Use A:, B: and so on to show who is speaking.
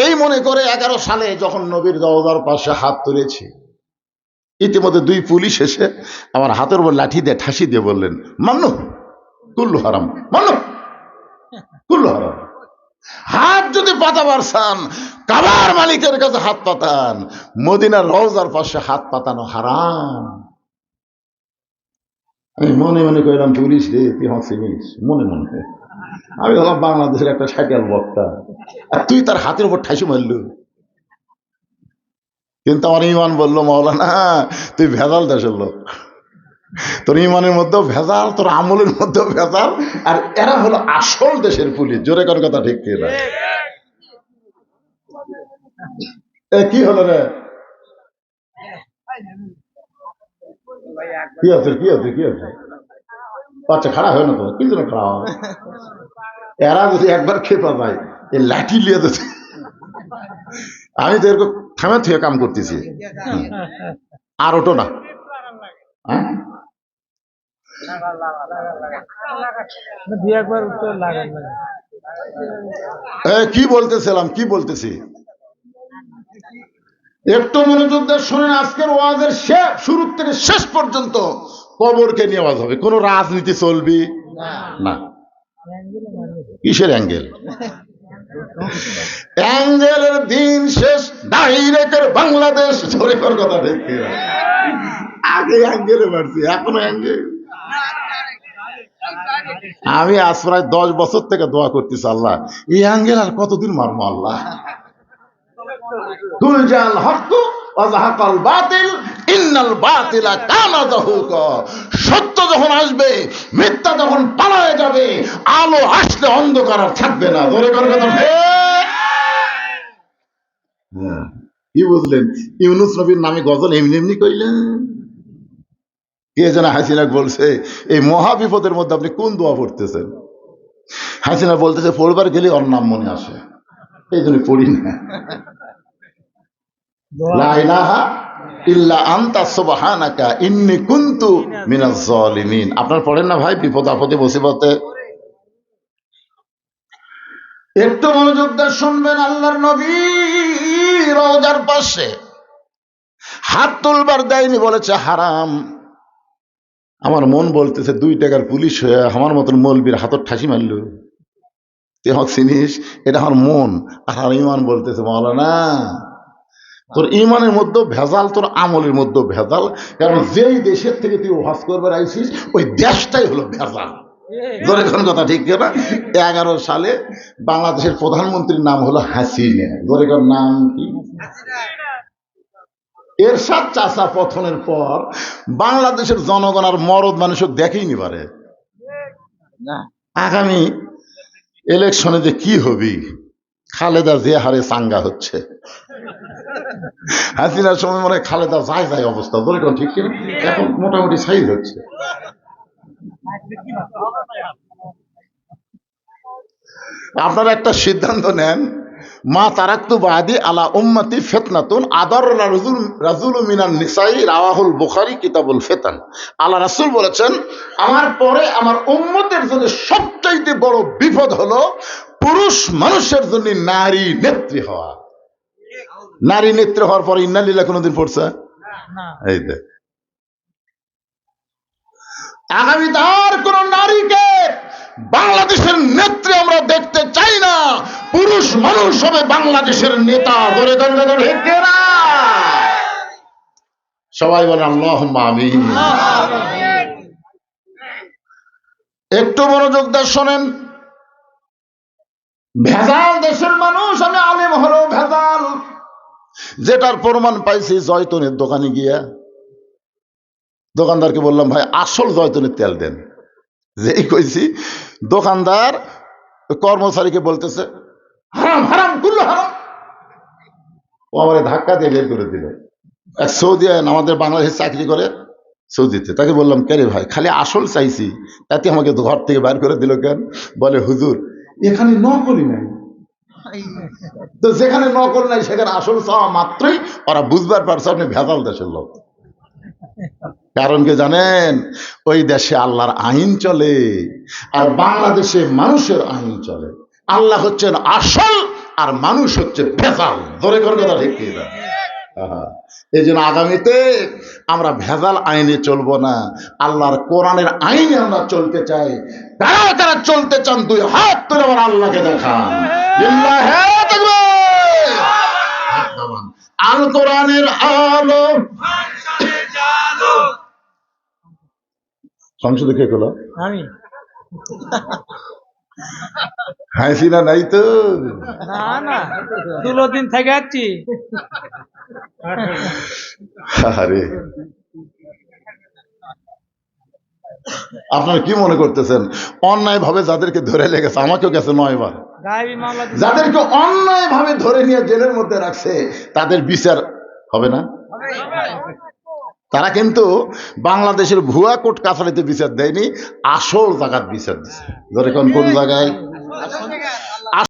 A: এই মনে করে 11 সালে যখন নবীর রওজার পাশে হাত তুলেছি, ইতিমধ্যে 2 পুলিশ এসে আমার হাতের উপর লাঠি দিয়ে ঠাসি দিয়ে বললেন, মান্নু কুল্লু হারাম, মান্নু কুল্লু হারাম। হাত যদি পাতাবার চান কাবার মালিকের কাছে হাত পাতান, মদিনার রওজার পাশে হাত পাতানো হারাম। আমি মনে মনে কইলাম, পুলিশ রে তুই চিনিস, মনে মনে আমি হলাম বাংলাদেশের একটা সাইকেল বক্তা, আর তুই তার হাতের উপর ঠাসি মারলু। কিন্তু আমার ইমান বললো, মাওলানা তুই ভেজাল দেশের লোক, তোর ইমানের মধ্যেও ভেজাল, তোর আমলের মধ্যেও ভেজাল, আর এরা হলো আসল দেশের পুলিশ। জোরে কোন কথা ঠিক কি না? কি হলো রে? কি আছে কি আছে কি আছে? আচ্ছা খারাপ হয় না তো, কি জন্য খারাপ হবে? এরা যদি একবার খেপা যায়, এই লাঠি লিয়ে দিতে। আমি তো এরকম থামে থেকে কাম করতেছি, আর ওটো না। কি বলতেছিলাম, কি বলতেছি একটু মনোযোগ দিয়ে শুনেন। আজকের ওয়াজের শুরু থেকে শেষ পর্যন্ত কবরকে নিয়ে ওয়াজ হবে, কোন রাজনীতি চলবি না। কিসের অ্যাঙ্গেল? অ্যাঙ্গেলের দিন শেষ, ডাইরেক্টের বাংলাদেশ। ধরে কর কথা ঠিক, আগে অ্যাঙ্গেলে মারছি, এখনো অ্যাঙ্গেল। আমি আজ প্রায় 10 বছর থেকে দোয়া করতেছি, আল্লাহ এই অ্যাঙ্গেল আর কতদিন মারবো আল্লাহ। তুলজাল হক ওয়াজাহাকাল বাতিল ইন্নাল বাতিলা কানা যাহুকা। সত্য যখন আসবে, মিথ্যা যখন পালায়ে যাবে, আলো আসলে অন্ধকার আর থাকবে না। ধরে কর কথা। কি বুঝলেন? ইউনুস নবীর নামে গজল এমনি এমনি কইলেন? কে যেন হাসিনা বলছে, এই মহা বিপদের মধ্যে আপনি কোন দোয়া পড়তেছেন? হাসিনা বলতেছে, পড়বার গেলে ওর নাম মনে আসে, এই জন্য পড়ি না। লা ইলাহা ইল্লা আনতা সুবহানাকা ইন্নী কুনতু মিনাজ জালিমিন। আপনারা পড়েন না ভাই বিপদ আপদে মুসিবতে? একটু মনোযোগ দিয়ে শুনবেন। আল্লাহর নবী রওজার পাশে হাত তুলবার দেয়নি, বলেছে হারাম। আমার মন বলতেছে 2 টাকার পুলিশ হয়ে আমার মতন মৌলবীর হাতর ঠাসি মারল, তুই আমাকে চিনিস? এটা আমার মন। আর আমার ইমান বলতেছে, মাওলানা তোর ইমানের মধ্যেও ভেজাল, তোর আমলের মধ্যেও ভেজাল। কারণ যেই দেশের থেকে তুই ওয়াজ করবার আইছিস, ওই দেশটাই হলো ভেজাল। ধরে কোন কথা ঠিক না? 11 সালে বাংলাদেশের প্রধানমন্ত্রীর নাম হলো হাসিনা। ধরে কোন নাম কি? এরশাদ চাচা পতনের পর বাংলাদেশের জনগণ আর মরদ মানুষকে দেখেই নি পারে। আগামী ইলেকশনে যে কি হবে, খালেদা যে হারে চাঙ্গা হচ্ছে, হাসিনার সময় মনে হয় খালেদা যায় যায় অবস্থা। ধরে কোন ঠিক কিনা? এখন মোটামুটি সাইজ হচ্ছে। আপনারা একটা সিদ্ধান্ত নেন, মা তারাক্তু বাদি আলা উম্মতি ফিতনাতুন আদাররা রাজুল মিনান নিসাই, রাওয়াহুল বুখারী কিতাবুল ফিতান। আল্লাহ রাসূল বলেছেন, আমার পরে আমার উম্মতের জন্য সবচাইতে বড় বিপদ হলো পুরুষ মানুষের জন্য নারী নেত্রী হওয়া। নারী নেত্রী হওয়ার পরে ইন্না লিল্লাহ কোনদিন পড়ছে? এই দেখ, আগামী তার কোন নারীকে বাংলাদেশের নেত্রী আমরা দেখতে চাই না। পুরুষ মানুষ হবে বাংলাদেশের নেতা। ধরে সবাই বলে আল্লাহুম্মা আমিন। একটু মনোযোগ দিয়ে শোনেন। ভেজাল দেশের মানুষ, আমি আলেম হলেও ভেজাল। যেটার প্রমাণ পাইছি জয়তুনের দোকানে গিয়া দোকানদারকে বললাম, ভাই আসল জয়তুনের তেল দেন। যেই কইছি, দোকানদার কর্মচারীকে বলতেছে, হারাম হারাম কুল্লু হারাম। ও আমার ধাক্কা দিয়ে বের করে দিল। এক সৌদি আমাদের বাংলাদেশে চাকরি করে সৌদিতে, তাকে বললাম, কে রে ভাই, খালি আসল চাইছি, তাতে আমাকে ঘর থেকে বের করে দিল কেন? বলে, হুজুর এখানে নকলই নাই। তো যেখানে নকল নাই সেখানে আসল চাওয়া মাত্রই ওরা বুঝবার পারছে আপনি ভেজাল দেশের লোক। কারণ কি জানেন? ওই দেশে আল্লাহর আইন চলে, আর বাংলাদেশে মানুষের আইন চলে। আল্লাহ হচ্ছেন আসল, আর মানুষ হচ্ছে ভেজাল। ধরে কর কথা ঠিক কিনা? এই জন্য আগামীতে আমরা ভেজাল আইনে চলবো না, আল্লাহর কোরআনের আইনে আমরা চলতে চাই। কারা কারা চলতে চান দুই হাত তুলে আমার আল্লাহকে দেখান। লিল্লাহে তাকবীর। হাত নামান। আল কোরআনের আলো সংসদে কে করলো?
B: আমি
A: হাসিনা নাই তো?
B: না না 2 দিন থেকে যাচ্ছি।
A: আরে আপনারা কি মনে করতেছেন অন্যায় ভাবে যাদেরকে ধরে লেগেছে, আমাকেও গেছে 9 বার,
B: গায়েবী মামলা
A: যাদেরকে অন্যায় ভাবে ধরে নিয়ে জেলের মধ্যে রাখছে তাদের বিচার হবে না? তারা কিন্তু বাংলাদেশের ভুয়া কোর্ট কাছারিতে বিচার দেয়নি, আসল জায়গার বিচার দিচ্ছে। ধরে কোন কোন জায়গায়?